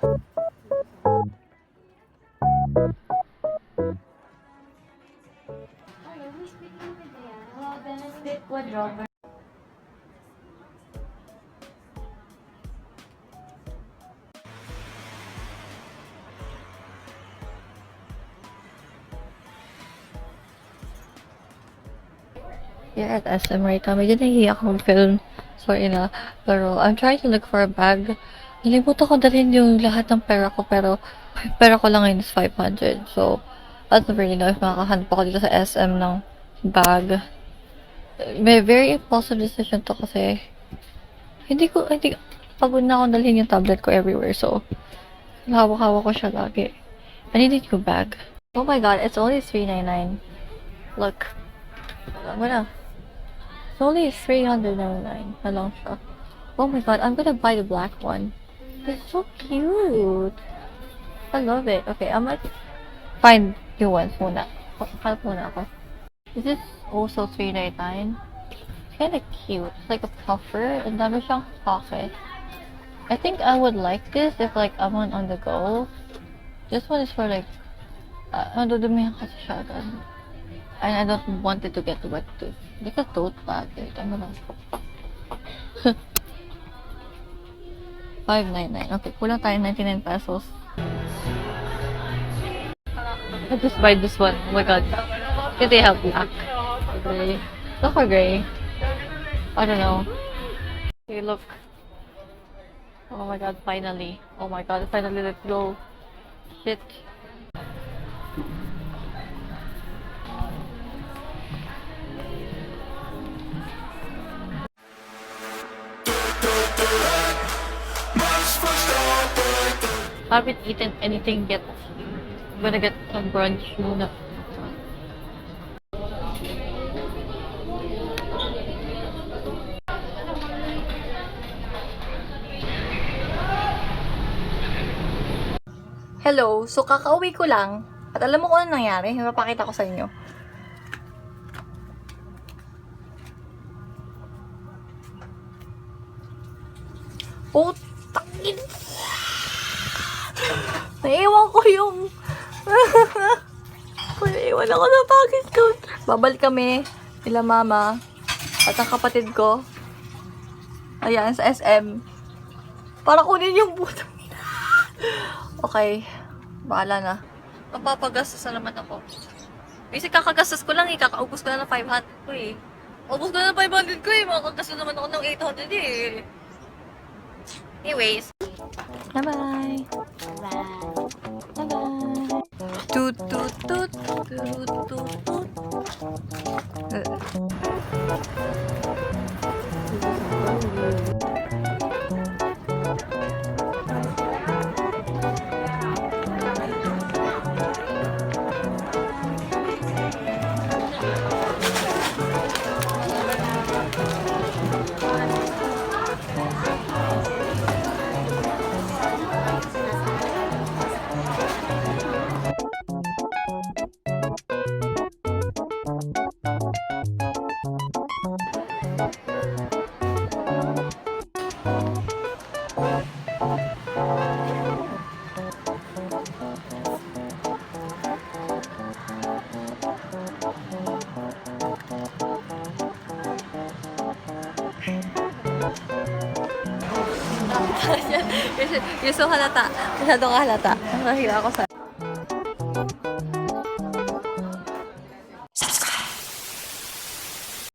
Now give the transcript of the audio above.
Hello, who's speaking with Diana? Hello, Benedict Wardrobe. Here at SM right now, medyo nahihiya akong film. Sorry na. Pero, I'm trying to look for a bag. Nalimutan ko dalhin yung lahat ng pera ko, pero pera ko lang ngayon is 500. So, I don't really know if makakahanap ako dito sa SM ng bag. May very impulsive decision to kasi hindi, pagod na akong dalhin yung tablet ko everywhere. So, hawak-hawak ko siya lagi. I need a new bag. Oh my god, it's only $399. Look. I'm gonna... It's only $399 na lang siya. Oh my god, I'm gonna buy the black one. It's so cute. I love it. Okay, I'm gonna find new ones muna. Hanap muna ako. This is also $399. Kinda cute. It's like a puffer. Ang dami siyang pocket. I think I would like this if like I'm on the go. This one is for like... Nadudumihan kasi siya agad. And I don't want it to get wet too. Like a tote bag. Tama lang. $599. Okay, kulang tayo 99 pesos. I just buy this one. Oh my god. Can they have black? Gray. Look for gray. I don't know. Okay, look. Oh my god, finally. Oh my god, finally, let's go. Shit. Haven't eaten anything yet. I'm gonna get some brunch muna. Hello, so kakauwi ko lang. At alam mo kung ano nangyari? Mapapakita ko sa inyo. Putangin! Naiwan ko yung... Naiwan ako ng package ko. Babalik kami nila mama at ang kapatid ko. Ayan, sa SM. Para kunin yung butang. Okay. Bahala na. Mapapagastos na naman ako. Kasi kakagastos ko lang eh. Kakaubos ko na ng 500 ko eh. Ubos ko na ng 500 ko eh. Makakagastos naman ako ng 800 eh. Anyways. Bye-bye. Bye-bye. Toot, toot, toot. Toot, toot, toot. Yung so halata. Masyadong halata. Nahiya ako sa...